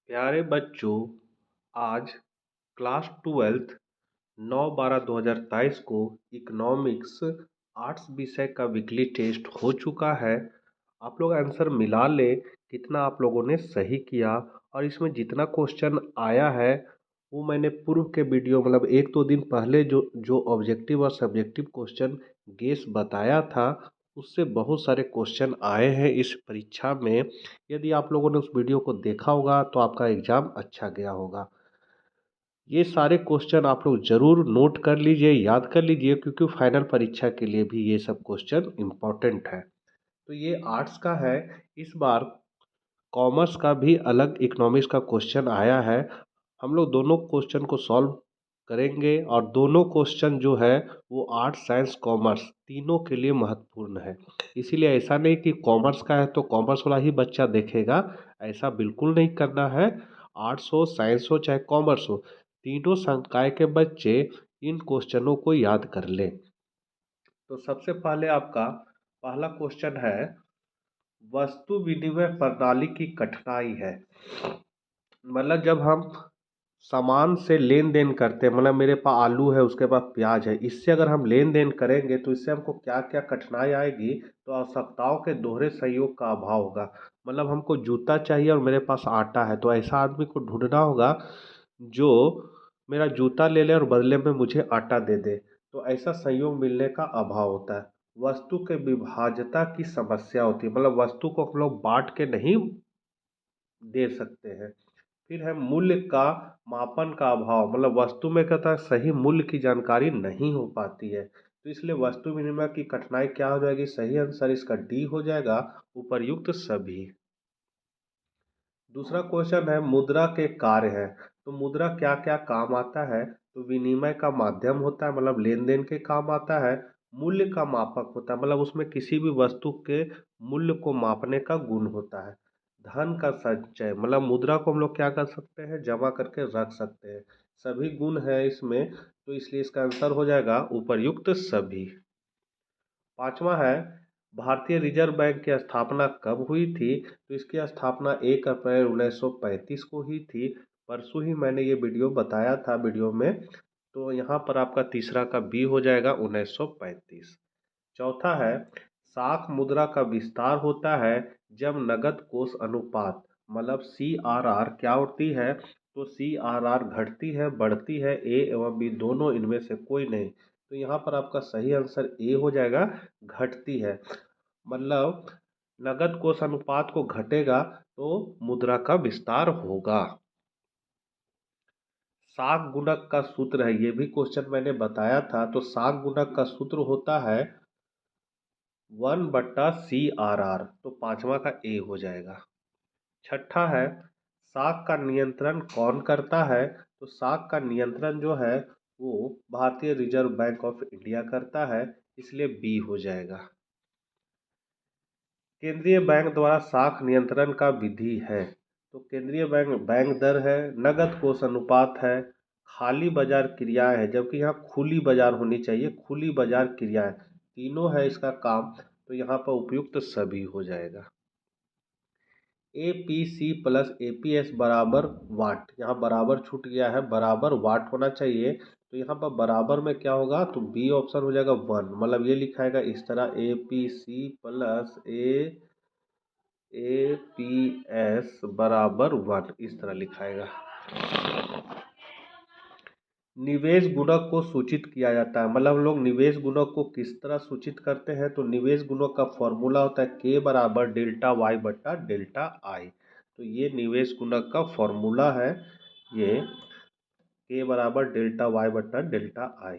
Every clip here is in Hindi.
प्यारे बच्चों, आज क्लास 12 9/12/2023 को इकोनॉमिक्स आर्ट्स विषय का वीकली टेस्ट हो चुका है। आप लोग आंसर मिला ले कितना आप लोगों ने सही किया। और इसमें जितना क्वेश्चन आया है वो मैंने पूर्व के वीडियो मतलब एक दो दिन पहले जो जो ऑब्जेक्टिव और सब्जेक्टिव क्वेश्चन गेस बताया था उससे बहुत सारे क्वेश्चन आए हैं इस परीक्षा में। यदि आप लोगों ने उस वीडियो को देखा होगा तो आपका एग्ज़ाम अच्छा गया होगा। ये सारे क्वेश्चन आप लोग ज़रूर नोट कर लीजिए, याद कर लीजिए, क्योंकि फाइनल परीक्षा के लिए भी ये सब क्वेश्चन इम्पोर्टेंट है। तो ये आर्ट्स का है। इस बार कॉमर्स का भी अलग इकोनॉमिक्स का क्वेश्चन आया है। हम लोग दोनों क्वेश्चन को सॉल्व करेंगे और दोनों क्वेश्चन जो है वो आर्ट्स साइंस कॉमर्स तीनों के लिए महत्वपूर्ण है। इसीलिए ऐसा नहीं कि कॉमर्स का है तो कॉमर्स वाला ही बच्चा देखेगा, ऐसा बिल्कुल नहीं करना है। आर्ट्स हो साइंस हो चाहे कॉमर्स हो, तीनों संकाय के बच्चे इन क्वेश्चनों को याद कर लें। तो सबसे पहले आपका पहला क्वेश्चन है, वस्तु विनिमय प्रणाली की कठिनाई है। मतलब जब हम सामान से लेन देन करते हैं, मतलब मेरे पास आलू है उसके पास प्याज है, इससे अगर हम लेन देन करेंगे तो इससे हमको क्या क्या कठिनाई आएगी। तो आवश्यकताओं के दोहरे सहयोग का अभाव होगा। मतलब हमको जूता चाहिए और मेरे पास आटा है, तो ऐसा आदमी को ढूंढना होगा जो मेरा जूता ले ले और बदले में मुझे आटा दे दे। तो ऐसा सहयोग मिलने का अभाव होता है। वस्तु के विभाज्यता की समस्या होती है, मतलब वस्तु को हम लोग बांट के नहीं दे सकते हैं। फिर है मूल्य का मापन का अभाव, मतलब वस्तु में कहता है सही मूल्य की जानकारी नहीं हो पाती है। तो इसलिए वस्तु विनिमय की कठिनाई क्या हो जाएगी, सही आंसर इसका डी हो जाएगा, उपर्युक्त सभी। दूसरा क्वेश्चन है, मुद्रा के कार्य है। तो मुद्रा क्या क्या काम आता है। तो विनिमय का माध्यम होता है, मतलब लेन देन के काम आता है। मूल्य का मापक होता है, मतलब उसमें किसी भी वस्तु के मूल्य को मापने का गुण होता है। धन का संचय, मतलब मुद्रा को हम लोग क्या कर सकते हैं, जमा करके रख सकते हैं। सभी गुण है इसमें, तो इसलिए इसका आंसर हो जाएगा उपर्युक्त सभी। पांचवा है, भारतीय रिजर्व बैंक की स्थापना कब हुई थी। तो इसकी स्थापना 1 अप्रैल 1935 को ही थी। परसों ही मैंने ये वीडियो बताया था वीडियो में। तो यहाँ पर आपका तीसरा का बी हो जाएगा 1935। चौथा है, साख मुद्रा का विस्तार होता है जब नगद कोष अनुपात मतलब CRR क्या होती है। तो CRR घटती है बढ़ती है, ए एवं बी दोनों, इनमें से कोई नहीं। तो यहाँ पर आपका सही आंसर ए हो जाएगा, घटती है। मतलब नगद कोष अनुपात को घटेगा तो मुद्रा का विस्तार होगा। साख गुणक का सूत्र है, ये भी क्वेश्चन मैंने बताया था। तो साख गुणक का सूत्र होता है 1/CRR, तो पांचवा का ए हो जाएगा। छठा है, साख का नियंत्रण कौन करता है। तो साख का नियंत्रण जो है वो भारतीय रिजर्व बैंक ऑफ इंडिया करता है, इसलिए बी हो जाएगा। केंद्रीय बैंक द्वारा साख नियंत्रण का विधि है। तो केंद्रीय बैंक बैंक दर है, नगद कोष अनुपात है, खाली बाजार क्रियाएं है, जबकि यहाँ खुली बाजार होनी चाहिए, खुली बाजार क्रियाएं, तीनों है इसका काम। तो यहाँ पर उपयुक्त सभी हो जाएगा। APC प्लस APS बराबर वाट, यहाँ बराबर छूट गया है, बराबर वाट होना चाहिए। तो यहाँ पर बराबर में क्या होगा, तो बी ऑप्शन हो जाएगा 1, मतलब ये लिखाएगा इस तरह, APC प्लस APS बराबर 1, इस तरह लिखाएगा। निवेश गुणक को सूचित किया जाता है, मतलब हम लोग निवेश गुणक को किस तरह सूचित करते हैं। तो निवेश गुणक का फॉर्मूला होता है K बराबर डेल्टा वाई बट्टा डेल्टा आई। तो ये निवेश गुणक का फॉर्मूला है, ये K बराबर डेल्टा वाई बट्टा डेल्टा आई।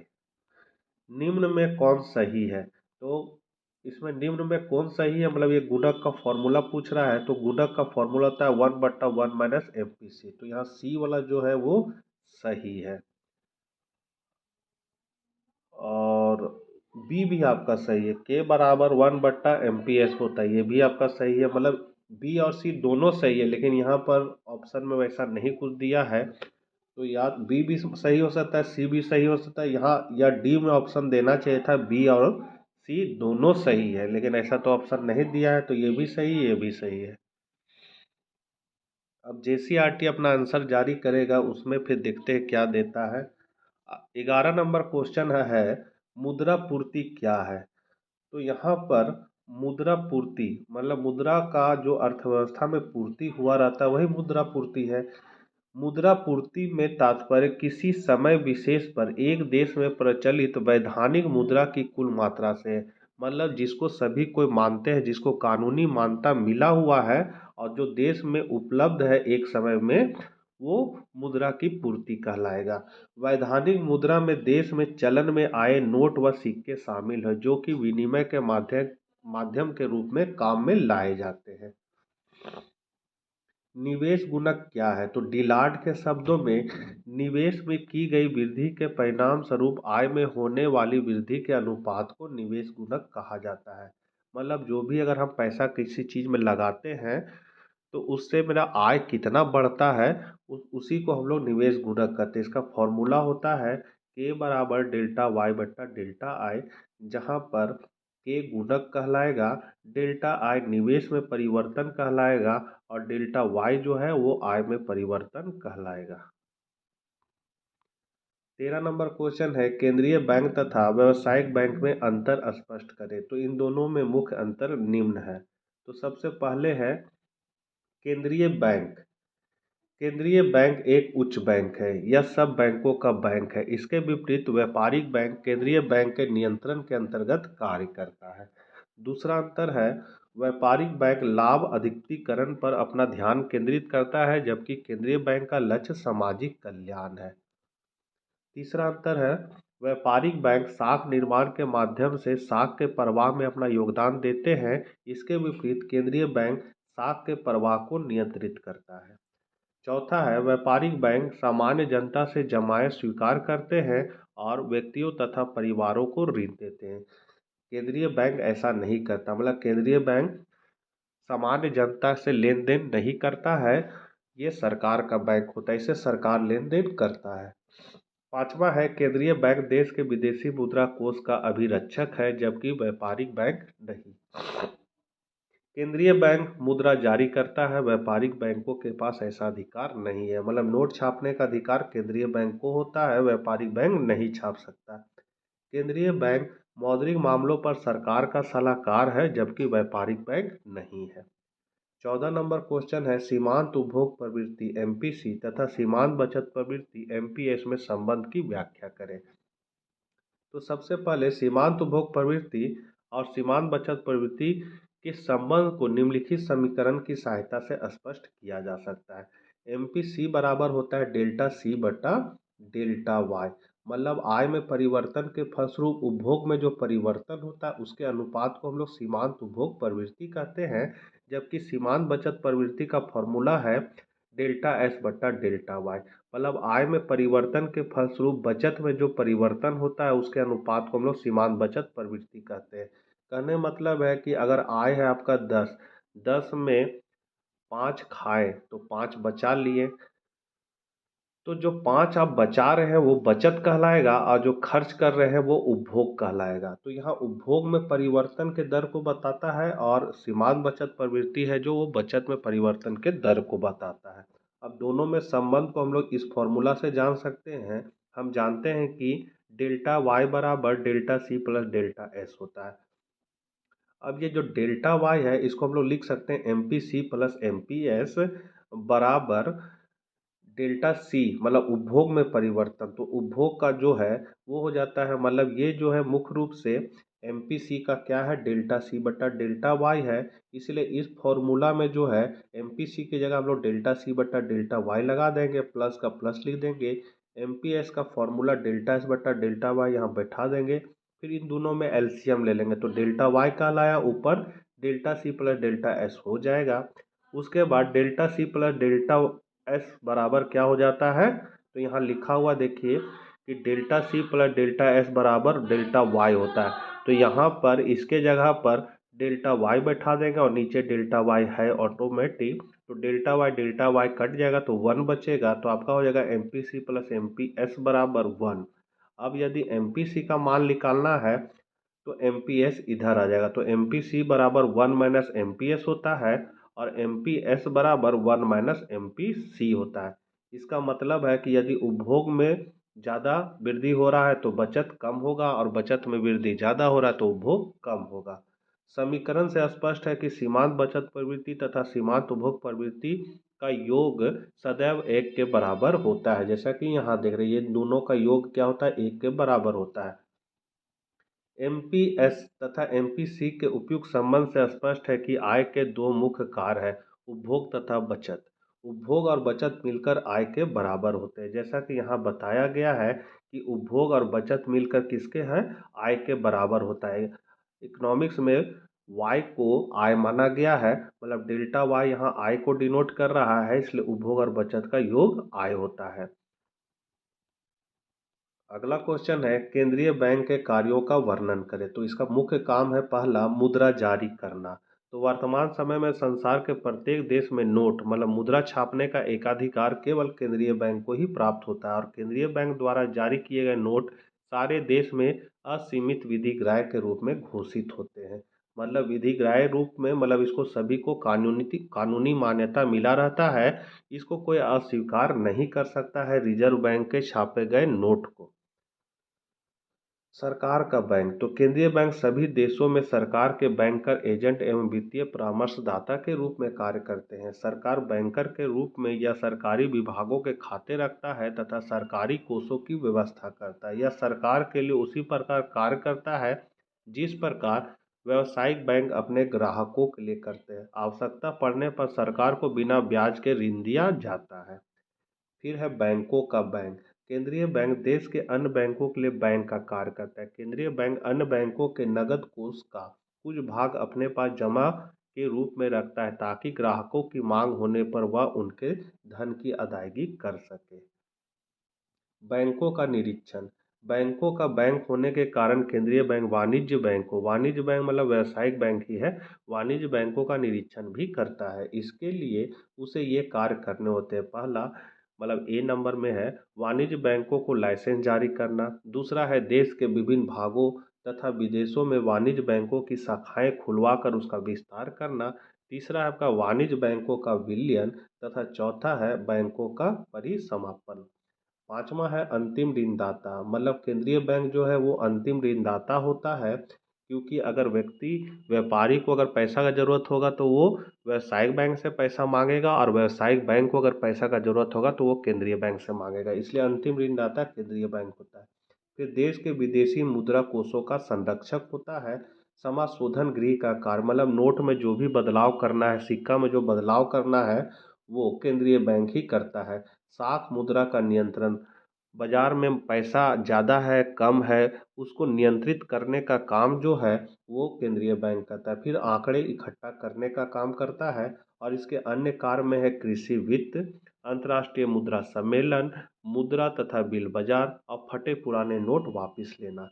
निम्न में कौन सही है। तो इसमें निम्न में कौन सही है, मतलब ये गुणक का फॉर्मूला पूछ रहा है। तो गुणक का फॉर्मूला होता है 1/1 माइनस MPC। तो यहाँ सी वाला जो है वो सही है। और बी भी आपका सही है, के बराबर 1/MPS होता है, ये भी आपका सही है। मतलब बी और सी दोनों सही है, लेकिन यहाँ पर ऑप्शन में वैसा नहीं कुछ दिया है। तो या बी भी सही हो सकता है, सी भी सही हो सकता है यहाँ, या डी में ऑप्शन देना चाहिए था, बी और सी दोनों सही है, लेकिन ऐसा तो ऑप्शन नहीं दिया है। तो ये भी सही है, ये भी सही है। अब जेसीईआरटी अपना आंसर जारी करेगा, उसमें फिर देखते हैं क्या देता है। 11 नंबर क्वेश्चन है मुद्रा पूर्ति क्या है। तो यहाँ पर मुद्रा पूर्ति मतलब मुद्रा का जो अर्थव्यवस्था में पूर्ति हुआ रहता है वही मुद्रा पूर्ति है। मुद्रा पूर्ति में तात्पर्य किसी समय विशेष पर एक देश में प्रचलित वैधानिक मुद्रा की कुल मात्रा से है। मतलब जिसको सभी कोई मानते हैं, जिसको कानूनी मान्यता मिला हुआ है और जो देश में उपलब्ध है एक समय में, वो मुद्रा की पूर्ति कहलाएगा। वैधानिक मुद्रा में देश में चलन में आए नोट व सिक्के शामिल है जो कि विनिमय के माध्यम के रूप में काम में लाए जाते हैं। निवेश गुणक क्या है। तो डिलार्ड के शब्दों में निवेश में की गई वृद्धि के परिणाम स्वरूप आय में होने वाली वृद्धि के अनुपात को निवेश गुणक कहा जाता है। मतलब जो भी अगर हम पैसा किसी चीज़ में लगाते हैं तो उससे मेरा आय कितना बढ़ता है उसी को हम लोग निवेश गुणक कहते हैं। इसका फॉर्मूला होता है के बराबर डेल्टा वाई बट्टा डेल्टा आई, जहाँ पर के गुणक कहलाएगा, डेल्टा आई निवेश में परिवर्तन कहलाएगा और डेल्टा वाई जो है वो आय में परिवर्तन कहलाएगा। 13 नंबर क्वेश्चन है केंद्रीय बैंक तथा व्यावसायिक बैंक में अंतर स्पष्ट करें। तो इन दोनों में मुख्य अंतर निम्न है। तो सबसे पहले है केंद्रीय बैंक। केंद्रीय बैंक एक उच्च बैंक है, यह सब बैंकों का बैंक है। इसके विपरीत व्यापारिक बैंक केंद्रीय बैंक के नियंत्रण के अंतर्गत कार्य करता है। दूसरा अंतर है व्यापारिक बैंक लाभ अधिकतीकरण पर अपना ध्यान केंद्रित करता है, जबकि केंद्रीय बैंक का लक्ष्य सामाजिक कल्याण है। तीसरा अंतर है व्यापारिक बैंक साख निर्माण के माध्यम से साख के प्रवाह में अपना योगदान देते हैं। इसके विपरीत केंद्रीय बैंक साख के प्रवाह को नियंत्रित करता है। चौथा है व्यापारिक बैंक सामान्य जनता से जमायत स्वीकार करते हैं और व्यक्तियों तथा परिवारों को ऋण देते हैं। केंद्रीय बैंक ऐसा नहीं करता। मतलब केंद्रीय बैंक सामान्य जनता से लेन देन नहीं करता है, ये सरकार का बैंक होता है, इसे सरकार लेन देन करता है। पांचवा है केंद्रीय बैंक देश के विदेशी मुद्रा कोष का अभिरक्षक है, जबकि व्यापारिक बैंक नहीं। केंद्रीय बैंक मुद्रा जारी करता है, व्यापारिक बैंकों के पास ऐसा अधिकार नहीं है। मतलब नोट छापने का अधिकार केंद्रीय बैंक को होता है, व्यापारिक बैंक नहीं छाप सकता। केंद्रीय बैंक मौद्रिक मामलों पर सरकार का सलाहकार है, जबकि व्यापारिक बैंक नहीं है। 14 नंबर क्वेश्चन है सीमांत उपभोग प्रवृत्ति एमपीसी तथा सीमांत बचत प्रवृत्ति एमपीएस में संबंध की व्याख्या करें। तो सबसे पहले सीमांत उपभोग प्रवृत्ति और सीमांत बचत प्रवृत्ति के संबंध को निम्नलिखित समीकरण की सहायता से स्पष्ट किया जा सकता है। एमपीसी बराबर होता है डेल्टा सी बटा डेल्टा वाई। मतलब आय में परिवर्तन के फलस्वरूप उपभोग में जो परिवर्तन होता है उसके अनुपात को हम लोग सीमांत उपभोग प्रवृत्ति कहते हैं। जबकि सीमांत बचत प्रवृत्ति का फॉर्मूला है डेल्टा एस बटा डेल्टा वाई। मतलब आय में परिवर्तन के फलस्वरूप बचत में जो परिवर्तन होता है उसके अनुपात को हम लोग सीमांत बचत प्रवृत्ति कहते हैं। कहने मतलब है कि अगर आय है आपका 10, 10 में 5 खाए तो 5 बचा लिए, तो जो 5 आप बचा रहे हैं वो बचत कहलाएगा और जो खर्च कर रहे हैं वो उपभोग कहलाएगा। तो यहाँ उपभोग में परिवर्तन के दर को बताता है और सीमांत बचत प्रवृत्ति है जो वो बचत में परिवर्तन के दर को बताता है। अब दोनों में संबंध को हम लोग इस फॉर्मूला से जान सकते हैं। हम जानते हैं कि डेल्टा वाई बराबर delta C plus delta S होता है। अब ये जो डेल्टा वाई है इसको हम लोग लिख सकते हैं M P C plus M P S बराबर डेल्टा सी मतलब उपभोग में परिवर्तन। तो उपभोग का जो है वो हो जाता है, मतलब ये जो है मुख्य रूप से एम पी सी का क्या है डेल्टा सी बटा डेल्टा वाई है। इसलिए इस फॉर्मूला में जो है एम पी सी की जगह हम लोग डेल्टा सी बटा डेल्टा वाई लगा देंगे, प्लस का प्लस लिख देंगे। एम पी एस का फॉर्मूला डेल्टा एस बटा डेल्टा वाई यहाँ बैठा देंगे। फिर इन दोनों में एलसीएम ले लेंगे तो डेल्टा वाई का लाया ऊपर delta C plus delta S हो जाएगा। उसके बाद delta C plus delta S बराबर क्या हो जाता है, तो यहाँ लिखा हुआ देखिए कि delta C plus delta S बराबर डेल्टा वाई होता है। तो यहाँ पर इसके जगह पर डेल्टा वाई बैठा देंगे और नीचे डेल्टा वाई है ऑटोमेटिक, तो डेल्टा वाई कट जाएगा तो 1 बचेगा। तो आपका हो जाएगा M P C plus M P S बराबर 1। अब यदि एम पी सी का मान निकालना है तो एम पी एस इधर आ जाएगा, तो एम पी सी बराबर 1 माइनस एम पी एस होता है और MPS बराबर 1 माइनस MPC होता है। इसका मतलब है कि यदि उपभोग में ज़्यादा वृद्धि हो रहा है तो बचत कम होगा, और बचत में वृद्धि ज़्यादा हो रहा है तो उपभोग कम होगा। समीकरण से स्पष्ट है कि सीमांत बचत प्रवृत्ति तथा सीमांत उपभोग प्रवृत्ति का योग सदैव 1 के बराबर होता है। जैसा कि यहाँ देख रहे हैं, ये दोनों का योग क्या होता है, 1 के बराबर होता है। MPS तथा MPC के उपयुक्त संबंध से स्पष्ट है कि आय के दो मुख्य कार्य है, उपभोग तथा बचत। उपभोग और बचत मिलकर आय के बराबर होते हैं। जैसा कि यहाँ बताया गया है कि उपभोग और बचत मिलकर किसके हैं, आय के बराबर होता है। इकोनॉमिक्स में y को आय माना गया है, मतलब डेल्टा y यहाँ आय को डिनोट कर रहा है, इसलिए उपभोग और बचत का योग आय होता है। अगला क्वेश्चन है, केंद्रीय बैंक के कार्यों का वर्णन करें। तो इसका मुख्य काम है, पहला मुद्रा जारी करना। तो वर्तमान समय में संसार के प्रत्येक देश में नोट मतलब मुद्रा छापने का एकाधिकार केवल केंद्रीय बैंक को ही प्राप्त होता है, और केंद्रीय बैंक द्वारा जारी किए गए नोट सारे देश में असीमित विधिग्राह्य के रूप में घोषित होते हैं। मतलब विधिग्राह्य रूप में, मतलब इसको सभी को कानूनी मान्यता मिला रहता है, इसको कोई अस्वीकार नहीं कर सकता है रिजर्व बैंक के छापे गए नोट को। सरकार का बैंक, तो केंद्रीय बैंक सभी देशों में सरकार के बैंकर एजेंट एवं वित्तीय परामर्शदाता के रूप में कार्य करते हैं। सरकार बैंकर के रूप में यह सरकारी विभागों के खाते रखता है तथा सरकारी कोषों की व्यवस्था करता है। यह सरकार के लिए उसी प्रकार कार्य करता है जिस प्रकार व्यावसायिक बैंक अपने ग्राहकों के लिए करते हैं। आवश्यकता पड़ने पर सरकार को बिना ब्याज के ऋण दिया जाता है। फिर है बैंकों का बैंक। केंद्रीय बैंक देश के अन्य बैंकों के लिए बैंक का कार्य करता है। केंद्रीय बैंक अन्य बैंकों के नकद कोष का कुछ भाग अपने पास जमा के रूप में रखता है ताकि ग्राहकों की मांग होने पर वह उनके धन की अदायगी कर सके। बैंकों का निरीक्षण। बैंकों का बैंक होने के कारण केंद्रीय बैंक वाणिज्य बैंक मतलब व्यावसायिक बैंक ही है, वाणिज्य बैंकों का निरीक्षण भी करता है। इसके लिए उसे ये कार्य करने होते हैं। पहला मतलब ए नंबर में है वाणिज्य बैंकों को लाइसेंस जारी करना। दूसरा है देश के विभिन्न भागों तथा विदेशों में वाणिज्य बैंकों की शाखाएं खुलवा कर उसका विस्तार करना। तीसरा है आपका वाणिज्य बैंकों का विलयन तथा चौथा है बैंकों का परिसमापन। पांचवा है अंतिम ऋणदाता, मतलब केंद्रीय बैंक जो है वो अंतिम ऋणदाता होता है, क्योंकि अगर व्यापारी को अगर पैसा का जरूरत होगा तो वो व्यावसायिक बैंक से पैसा मांगेगा, और व्यावसायिक बैंक को अगर पैसा का जरूरत होगा तो वो केंद्रीय बैंक से मांगेगा, इसलिए अंतिम ऋणदाता केंद्रीय बैंक होता है। फिर देश के विदेशी मुद्रा कोषों का संरक्षक होता है। समाशोधन गृह का कार्य, मतलब नोट में जो भी बदलाव करना है, सिक्का में जो बदलाव करना है वो केंद्रीय बैंक ही करता है। साख मुद्रा का नियंत्रण, बाजार में पैसा ज़्यादा है कम है उसको नियंत्रित करने का काम जो है वो केंद्रीय बैंक करता है। फिर आंकड़े इकट्ठा करने का काम करता है, और इसके अन्य कार्य में है कृषि वित्त, अंतर्राष्ट्रीय मुद्रा सम्मेलन, मुद्रा तथा बिल बाजार, और फटे पुराने नोट वापस लेना।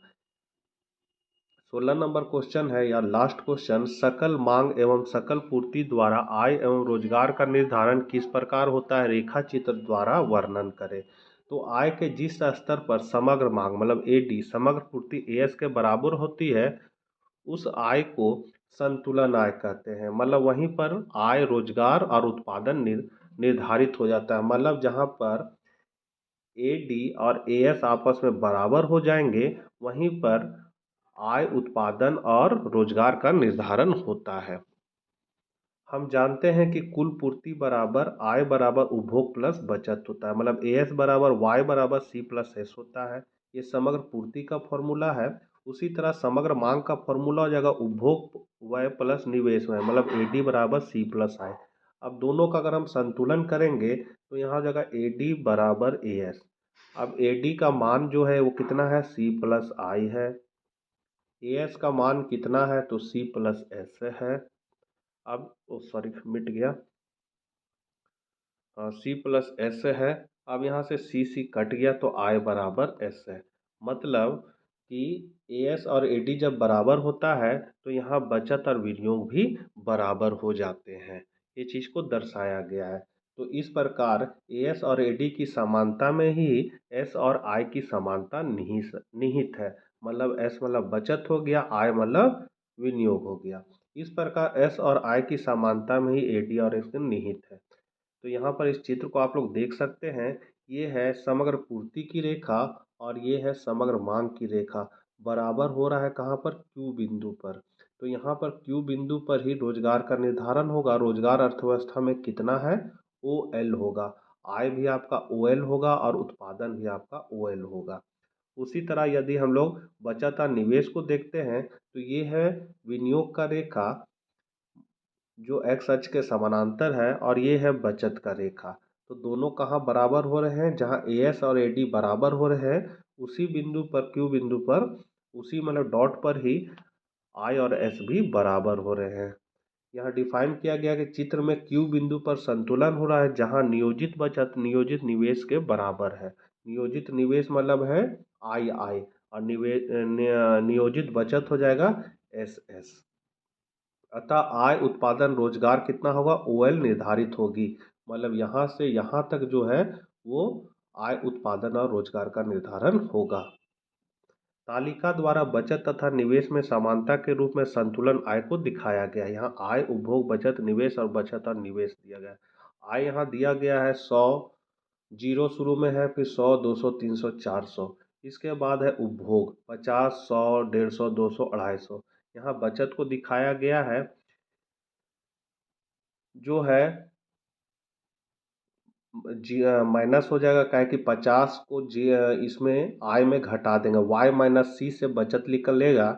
16 नंबर क्वेश्चन है या लास्ट क्वेश्चन, सकल मांग एवं सकल पूर्ति द्वारा आय एवं रोजगार का निर्धारण किस प्रकार होता है, रेखा चित्र द्वारा वर्णन करें। तो आय के जिस स्तर पर समग्र मांग मतलब AD समग्र पूर्ति AS के बराबर होती है उस आय को संतुलन आय कहते हैं। मतलब वहीं पर आय रोजगार और उत्पादन निर्धारित हो जाता है। मतलब जहाँ पर AD और AS आपस में बराबर हो जाएंगे वहीं पर आय उत्पादन और रोजगार का निर्धारण होता है। हम जानते हैं कि कुल पूर्ति बराबर आय बराबर उपभोग प्लस बचत होता है, मतलब AS बराबर Y बराबर C प्लस S होता है। ये समग्र पूर्ति का फॉर्मूला है। उसी तरह समग्र मांग का फॉर्मूला हो जाएगा उपभोग व्यय प्लस निवेश व्यय, मतलब AD बराबर C प्लस I। अब दोनों का अगर हम संतुलन करेंगे तो यहाँ हो जाएगा AD बराबर AS। अब AD का मान जो है वो कितना है, C प्लस I है। AS का मान कितना है तो C प्लस S है। अब सॉरी मिट गया, C प्लस S है। अब यहाँ से C कट गया तो I बराबर S है। मतलब कि AS और AD जब बराबर होता है तो यहाँ बचत और विनियोग भी बराबर हो जाते हैं। ये चीज़ को दर्शाया गया है। तो इस प्रकार AS और AD की समानता में ही S और I की समानता निहित है। मतलब S मतलब बचत हो गया, I मतलब विनियोग हो गया। इस प्रकार एस और आई की समानता में ही एडी और एस निहित है। तो यहाँ पर इस चित्र को आप लोग देख सकते हैं, ये है समग्र पूर्ति की रेखा और ये है समग्र मांग की रेखा। बराबर हो रहा है कहाँ पर? क्यू बिंदु पर। तो यहाँ पर क्यू बिंदु पर ही रोजगार का निर्धारण होगा। रोजगार अर्थव्यवस्था में कितना है? ओ एल होगा। आय भी आपका ओ एल होगा और उत्पादन भी आपका ओ एल होगा। उसी तरह यदि हम लोग बचत और निवेश को देखते हैं तो ये है विनियोग का रेखा जो एक्स अक्ष के समानांतर है और ये है बचत का रेखा। तो दोनों कहाँ बराबर हो रहे हैं? जहाँ ए एस और ए डी बराबर हो रहे हैं उसी बिंदु पर, क्यू बिंदु पर, उसी मतलब डॉट पर ही आई और एस भी बराबर हो रहे हैं। यहाँ डिफाइन किया गया कि चित्र में क्यू बिंदु पर संतुलन हो रहा है जहाँ नियोजित बचत नियोजित निवेश के बराबर है। नियोजित निवेश मतलब है आई आई और नियोजित बचत हो जाएगा एस एस। अतः आय उत्पादन रोजगार कितना होगा? ओ एल निर्धारित होगी। मतलब यहाँ से यहाँ तक जो है वो आय उत्पादन और रोजगार का निर्धारण होगा। तालिका द्वारा बचत तथा निवेश में समानता के रूप में संतुलन आय को दिखाया गया है। यहाँ आय, उपभोग, बचत, निवेश और बचत और निवेश दिया गया है। आय यहाँ दिया गया है 100, जीरो शुरू में है, फिर 100, 200, 300, 400। इसके बाद है उपभोग 50, 100, 150, 200, 250। यहाँ बचत को दिखाया गया है जो है जी माइनस हो जाएगा, क्या है कि 50 को जी इसमें आई में घटा देंगे, वाई माइनस सी से बचत निकलेगा।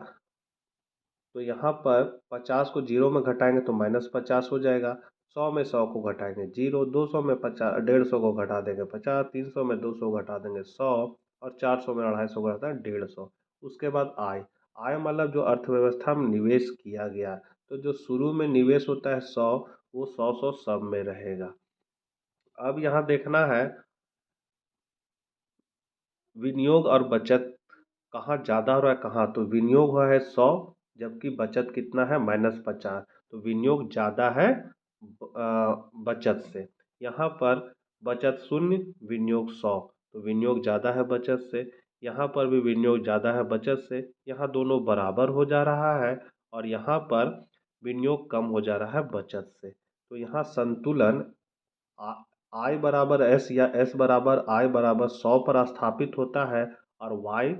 तो यहाँ पर 50 को जीरो में घटाएंगे तो -50 हो जाएगा। 100 में 100 को घटाएंगे जीरो, 200 में 50, 150 को घटा देंगे 50, 300 में 200 घटा देंगे 100 और 400 में 250 घटा है 150। उसके बाद आय, आय मतलब जो अर्थव्यवस्था में निवेश किया गया। तो जो शुरू में निवेश होता है 100, वो 100 सब में रहेगा। अब यहाँ देखना है विनियोग और बचत कहाँ ज़्यादा हो रहा है, कहाँ? तो विनियोग हुआ है 100 जबकि बचत कितना है? -50। तो विनियोग ज़्यादा है बचत से। यहाँ पर बचत 0, विनियोग 100। तो विनियोग ज़्यादा है बचत से। यहाँ पर भी विनियोग ज़्यादा है बचत से। यहाँ दोनों बराबर हो जा रहा है और यहाँ पर विनियोग कम हो जा रहा है बचत से। तो यहाँ संतुलन आई बराबर एस या एस बराबर आई बराबर 100 पर स्थापित होता है और वाई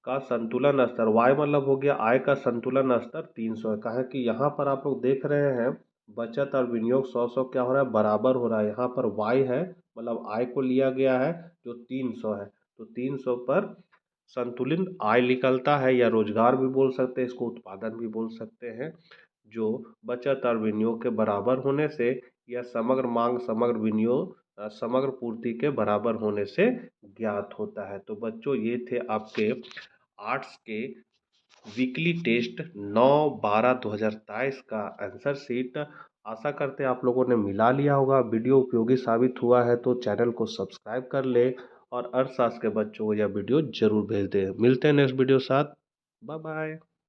का संतुलन स्तर, y मतलब हो गया आय का संतुलन स्तर 300 है। कहा है कि यहाँ पर आप लोग देख रहे हैं बचत और विनियोग 100 क्या हो रहा है? बराबर हो रहा है। यहाँ पर y है मतलब आय को लिया गया है जो 300 है। तो 300 पर संतुलित आय निकलता है, या रोजगार भी बोल सकते हैं इसको, उत्पादन भी बोल सकते हैं, जो बचत और विनियोग के बराबर होने से या समग्र मांग समग्र विनियोग समग्र पूर्ति के बराबर होने से ज्ञात होता है। तो बच्चों ये थे आपके आर्ट्स के वीकली टेस्ट 9/12/2023 का आंसर शीट। आशा करते हैं आप लोगों ने मिला लिया होगा। वीडियो उपयोगी साबित हुआ है तो चैनल को सब्सक्राइब कर ले और अर्थशास्त्र के बच्चों को यह वीडियो जरूर भेज दें। मिलते हैं नेक्स्ट वीडियो साथ। Bye bye.